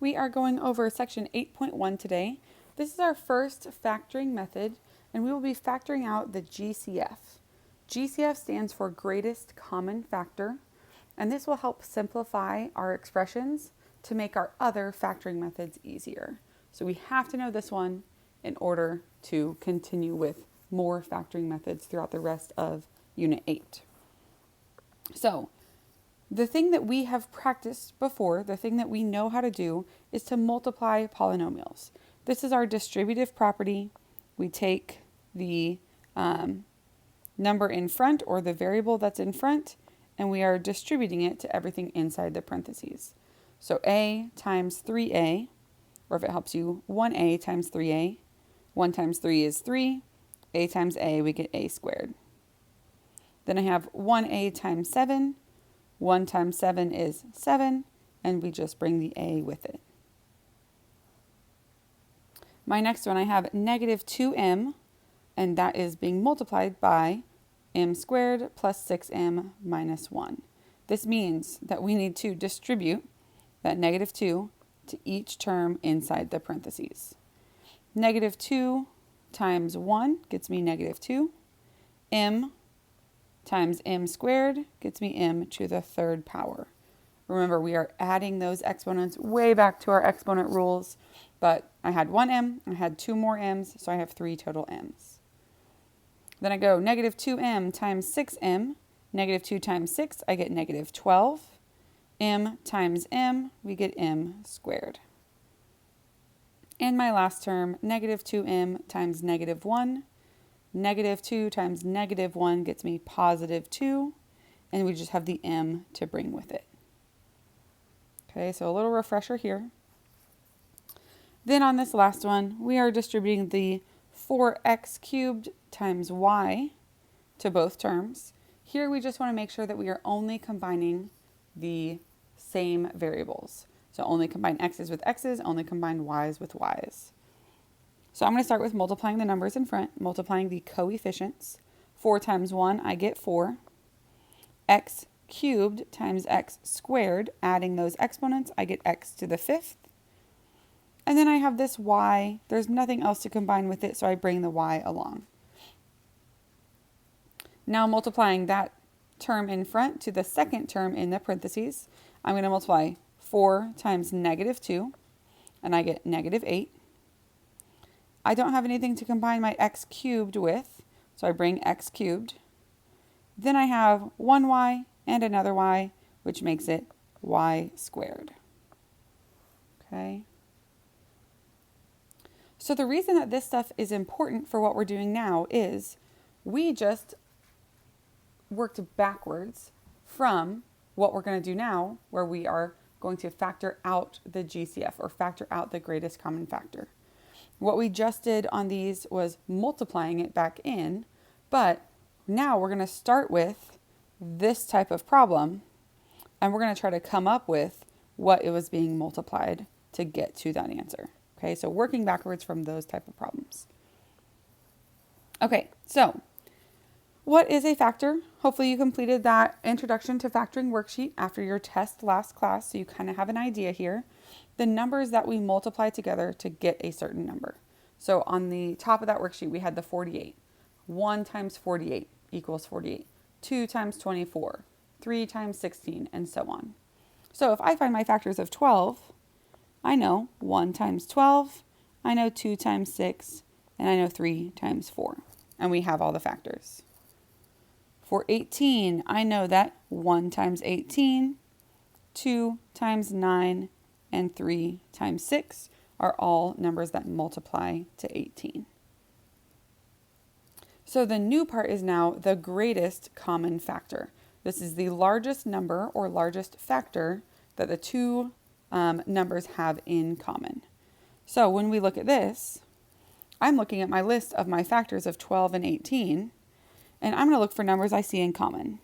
We are going over section 8.1 today. This is our first factoring method, and we will be factoring out the GCF. GCF stands for greatest common factor, and this will help simplify our expressions to make our other factoring methods easier. So we have to know this one in order to continue with more factoring methods throughout the rest of Unit 8. So the thing that we have practiced before, the thing that we know how to do, is to multiply polynomials. This is our distributive property. We take the number in front, or the variable that's in front, and we are distributing it to everything inside the parentheses. So a times 3a, or if it helps you, 1a times 3a. 1 times 3 is 3. A times a, we get a squared. Then I have 1a times 7. 1 times 7 is 7, and we just bring the a with it. My next one, I have negative 2m, and that is being multiplied by m squared plus 6m minus 1. This means that we need to distribute that negative 2 to each term inside the parentheses. Negative 2 times 1 gets me negative 2. M times m squared gets me m to the third power. Remember, we are adding those exponents way back to our exponent rules, but I had one m, I had 2 more m's, so I have 3 total m's. Then I go negative 2m times 6m. Negative 2 times 6, I get negative 12. M times m, we get m squared. And my last term, negative 2m times negative 1. Negative 2 times negative 1 gets me positive 2, and we just have the m to bring with it. Okay, so a little refresher here. Then on this last one, we are distributing the 4x cubed times y to both terms. Here we just want to make sure that we are only combining the same variables. So only combine x's with x's, only combine y's with y's. So I'm going to start with multiplying the numbers in front, multiplying the coefficients. 4 times 1, I get 4. X cubed times x squared, adding those exponents, I get x to the 5th. And then I have this y. There's nothing else to combine with it, so I bring the y along. Now multiplying that term in front to the second term in the parentheses, I'm going to multiply 4 times negative 2, and I get negative 8. I don't have anything to combine my x cubed with, so I bring x cubed. Then I have one y and another y, which makes it y squared. Okay. So the reason that this stuff is important for what we're doing now is we just worked backwards from what we're going to do now, where we are going to factor out the GCF, or factor out the greatest common factor. What we just did on these was multiplying it back in, but now we're going to start with this type of problem, and we're going to try to come up with what it was being multiplied to get to that answer. Okay, so working backwards from those type of problems. Okay, so what is a factor? Hopefully you completed that introduction to factoring worksheet after your test last class, so you kind of have an idea here. The numbers that we multiply together to get a certain number. So on the top of that worksheet, we had the 48. 1 times 48 equals 48. 2 times 24. 3 times 16, and so on. So if I find my factors of 12, I know 1 times 12, I know 2 times 6, and I know 3 times 4. And we have all the factors. For 18, I know that 1 times 18, 2 times 9, and 3 times 6 are all numbers that multiply to 18. So the new part is now the greatest common factor. This is the largest number or largest factor that the two numbers have in common. So when we look at this, I'm looking at my list of my factors of 12 and 18, and I'm going to look for numbers I see in common.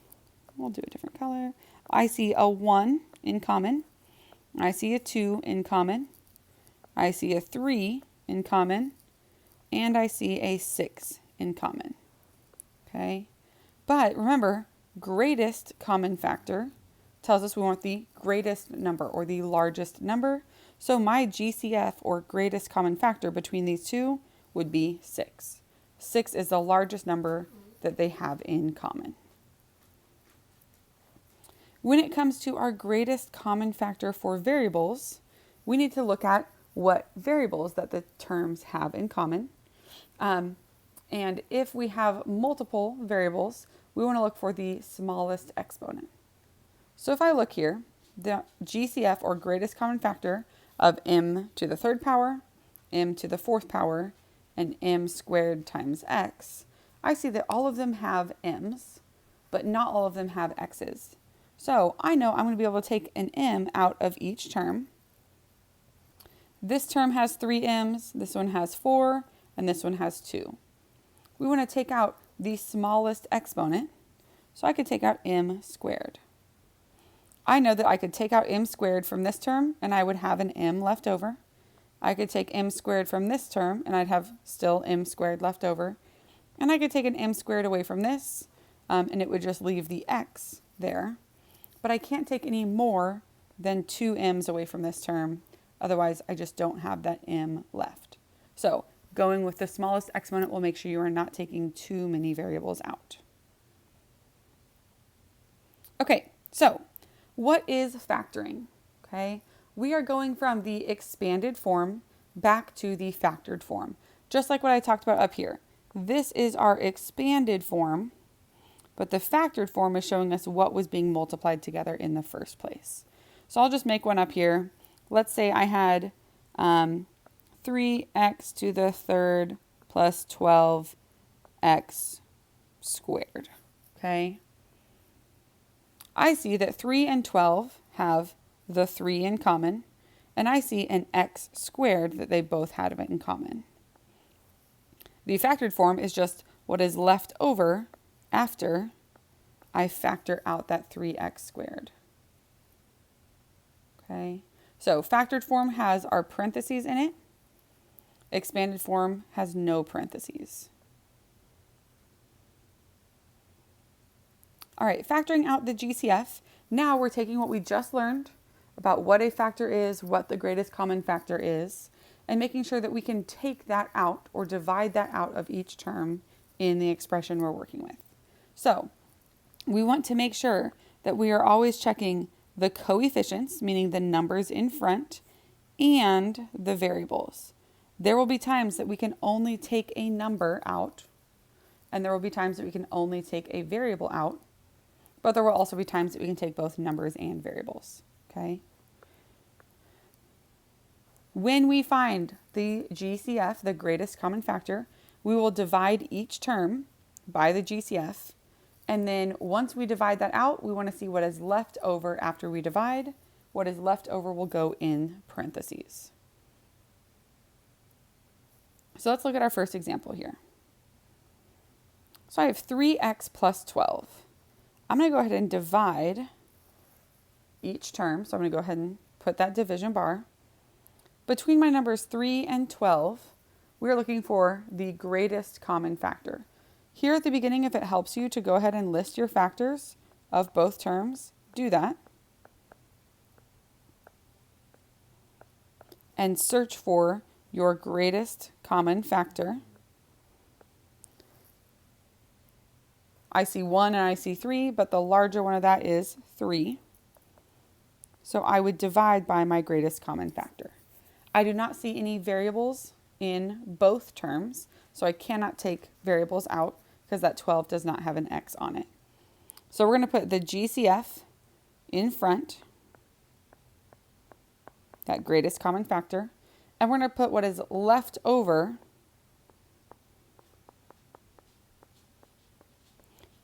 We'll do a different color. I see a 1 in common. I see a 2 in common. I see a 3 in common. And I see a 6 in common. Okay? But remember, greatest common factor tells us we want the greatest number or the largest number. So my GCF or greatest common factor between these two would be 6. 6 is the largest number that they have in common. When it comes to our greatest common factor for variables, we need to look at what variables that the terms have in common. And if we have multiple variables, we want to look for the smallest exponent. So if I look here, the GCF or greatest common factor of m to the third power, m to the fourth power, and m squared times x, I see that all of them have m's, but not all of them have x's. So I know I'm going to be able to take an m out of each term. This term has 3 m's, this one has 4, and this one has 2. We want to take out the smallest exponent, so I could take out m squared. I know that I could take out m squared from this term, and I would have an m left over. I could take m squared from this term, and I'd have still m squared left over. And I could take an m squared away from this, and it would just leave the x there. But I can't take any more than 2 m's away from this term. Otherwise, I just don't have that m left. So going with the smallest exponent will make sure you are not taking too many variables out. Okay, so what is factoring? Okay, we are going from the expanded form back to the factored form. Just like what I talked about up here. This is our expanded form, but the factored form is showing us what was being multiplied together in the first place. So I'll just make one up here. Let's say I had 3x to the third plus 12x squared. Okay. I see that 3 and 12 have the 3 in common, and I see an x squared that they both had in common. The factored form is just what is left over after I factor out that 3x squared. Okay, so factored form has our parentheses in it. Expanded form has no parentheses. All right, factoring out the GCF. Now we're taking what we just learned about what a factor is, what the greatest common factor is, and making sure that we can take that out or divide that out of each term in the expression we're working with. So we want to make sure that we are always checking the coefficients, meaning the numbers in front, and the variables. There will be times that we can only take a number out, and there will be times that we can only take a variable out, but there will also be times that we can take both numbers and variables, okay? When we find the GCF, the greatest common factor, we will divide each term by the GCF, and then once we divide that out, we want to see what is left over after we divide. What is left over will go in parentheses. So let's look at our first example here. So I have 3x plus 12. I'm going to go ahead and divide each term. So I'm going to go ahead and put that division bar. Between my numbers 3 and 12, we're looking for the greatest common factor. Here at the beginning, if it helps you to go ahead and list your factors of both terms, do that. And search for your greatest common factor. I see 1 and I see 3, but the larger one of that is 3. So I would divide by my greatest common factor. I do not see any variables in both terms, so I cannot take variables out because that 12 does not have an x on it. So we're going to put the GCF in front, that greatest common factor, and we're going to put what is left over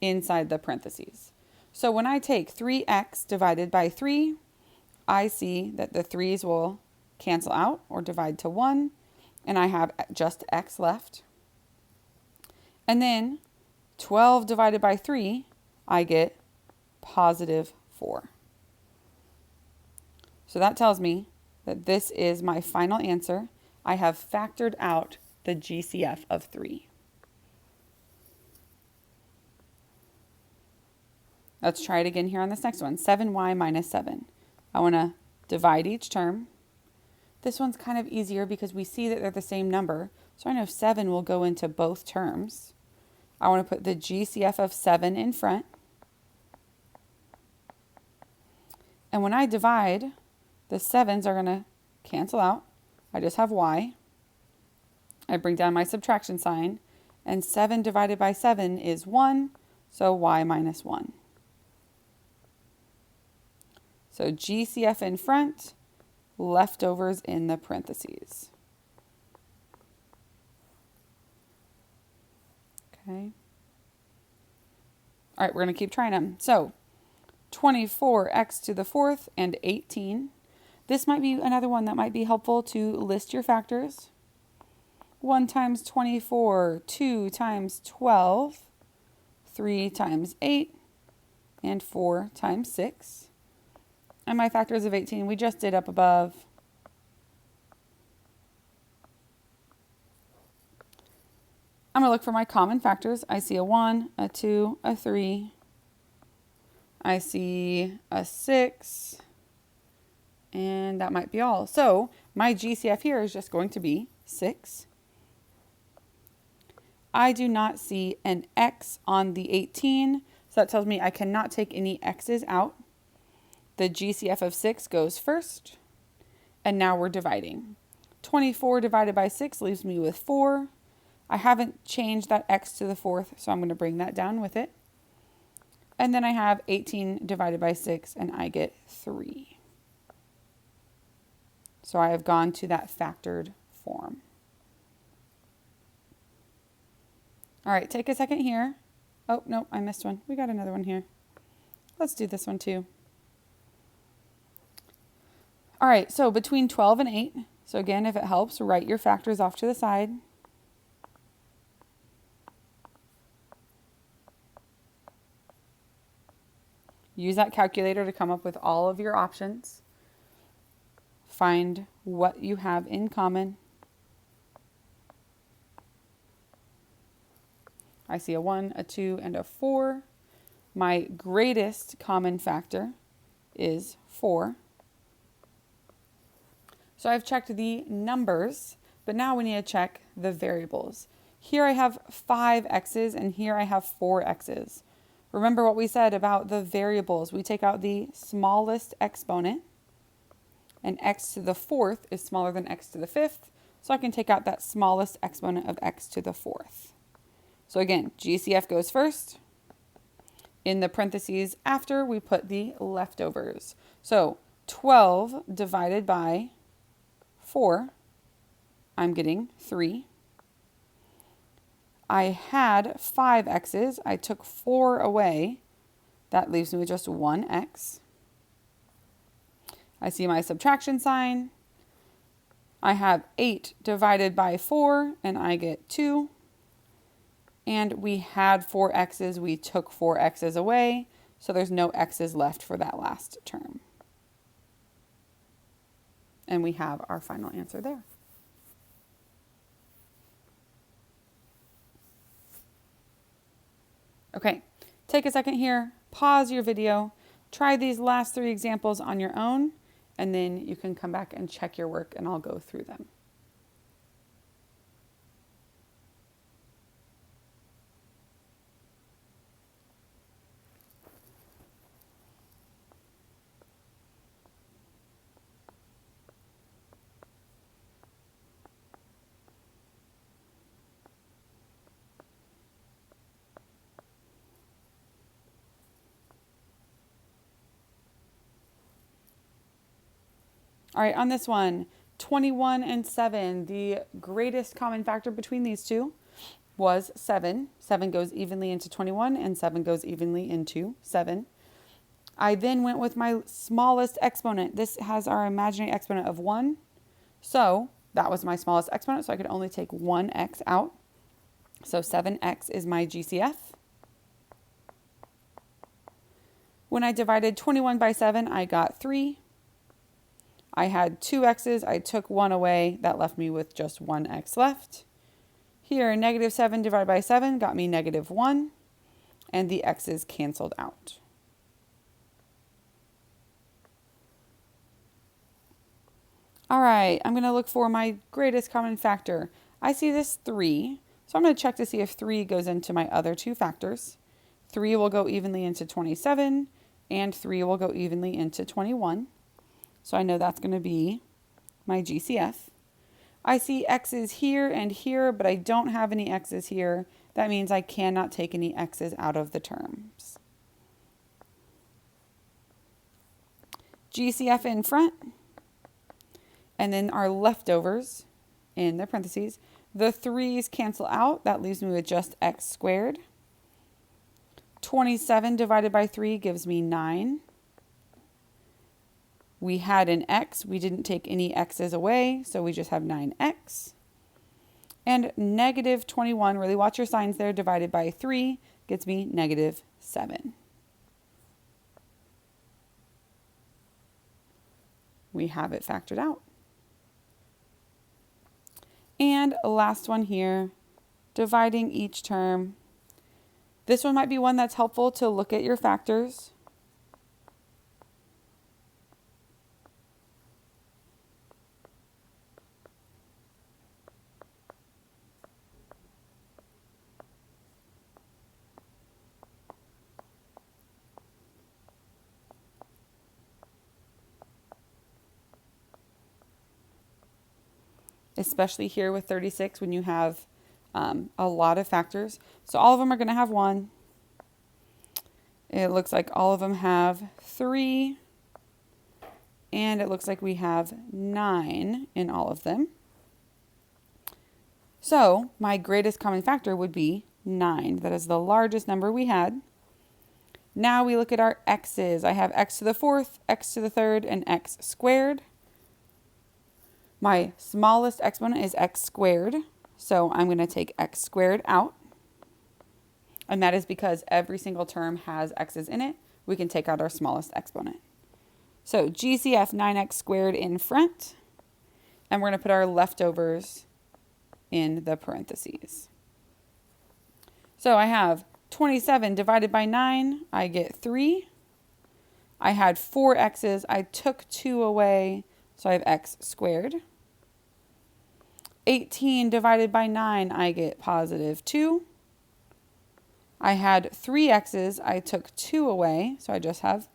inside the parentheses. So when I take 3x divided by 3, I see that the 3's will cancel out or divide to 1, and I have just x left. And then 12 divided by 3, I get positive 4. So that tells me that this is my final answer. I have factored out the GCF of 3. Let's try it again here on this next one. 7y minus 7. I want to divide each term. This one's kind of easier because we see that they're the same number. So I know 7 will go into both terms. I want to put the GCF of 7 in front. And when I divide, the 7s are going to cancel out. I just have y. I bring down my subtraction sign. And 7 divided by 7 is 1, so y minus 1. So GCF in front, leftovers in the parentheses. Okay. All right, we're going to keep trying them. So 24x to the 4th and 18. This might be another one that might be helpful to list your factors. 1 times 24, 2 times 12, 3 times 8, and 4 times 6. And my factors of 18 we just did up above. I'm going to look for my common factors. I see a 1, a 2, a 3. I see a 6. And that might be all. So my GCF here is just going to be 6. I do not see an x on the 18. So that tells me I cannot take any x's out. The GCF of 6 goes first. And now we're dividing. 24 divided by 6 leaves me with 4. I haven't changed that x to the 4th, so I'm going to bring that down with it. And then I have 18 divided by 6, and I get 3. So I have gone to that factored form. All right, take a second here. Oh, no, I missed one. We got another one here. Let's do this one too. All right, so between 12 and 8. So again, if it helps, write your factors off to the side. Use that calculator to come up with all of your options. Find what you have in common. I see a 1, a 2, and a 4. My greatest common factor is 4. So I've checked the numbers, but now we need to check the variables. Here I have 5 x's and here I have 4 x's. Remember what we said about the variables. We take out the smallest exponent, and x to the 4th is smaller than x to the 5th, so I can take out that smallest exponent of x to the 4th. So again, GCF goes first. In the parentheses after, we put the leftovers. So 12 divided by 4, I'm getting 3. I had 5 x's. I took 4 away. That leaves me with just 1 x. I see my subtraction sign. I have 8 divided by 4, and I get 2. And we had 4 x's. We took 4 x's away, so there's no x's left for that last term. And we have our final answer there. Okay, take a second here, pause your video, try these last 3 examples on your own, and then you can come back and check your work and I'll go through them. All right, on this one, 21 and 7, the greatest common factor between these two was 7. 7 goes evenly into 21 and 7 goes evenly into 7. I then went with my smallest exponent. This has our imaginary exponent of 1. So that was my smallest exponent, so I could only take 1x out. So 7x is my GCF. When I divided 21 by 7, I got 3. I had 2 x's, I took 1 away, that left me with just 1 x left. Here, negative 7 divided by 7 got me negative 1, and the x's canceled out. All right, I'm going to look for my greatest common factor. I see this 3, so I'm going to check to see if 3 goes into my other two factors. 3 will go evenly into 27, and 3 will go evenly into 21. So I know that's going to be my GCF. I see x's here and here, but I don't have any x's here. That means I cannot take any x's out of the terms. GCF in front, and then our leftovers in the parentheses. The 3's cancel out. That leaves me with just x squared. 27 divided by 3 gives me 9. We had an x. We didn't take any x's away, so we just have 9x. And negative 21, really watch your signs there, divided by 3 gets me negative 7. We have it factored out. And last one here, dividing each term. This one might be one that's helpful to look at your factors. Especially here with 36 when you have a lot of factors. So all of them are going to have 1. It looks like all of them have 3. And it looks like we have 9 in all of them. So my greatest common factor would be 9. That is the largest number we had. Now we look at our x's. I have x to the 4th, x to the 3rd, and x squared. My smallest exponent is x squared, so I'm going to take x squared out. And that is because every single term has x's in it. We can take out our smallest exponent. So GCF 9x squared in front, and we're going to put our leftovers in the parentheses. So I have 27 divided by 9, I get 3. I had 4 x's, I took 2 away, so I have x squared. 18 divided by 9, I get positive 2. I had 3 x's, I took 2 away, so I just have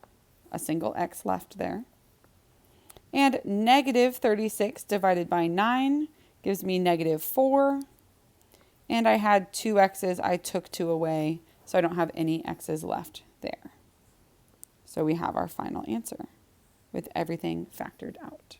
a single x left there. And negative 36 divided by 9 gives me negative 4. And I had 2 x's, I took 2 away, so I don't have any x's left there. So we have our final answer with everything factored out.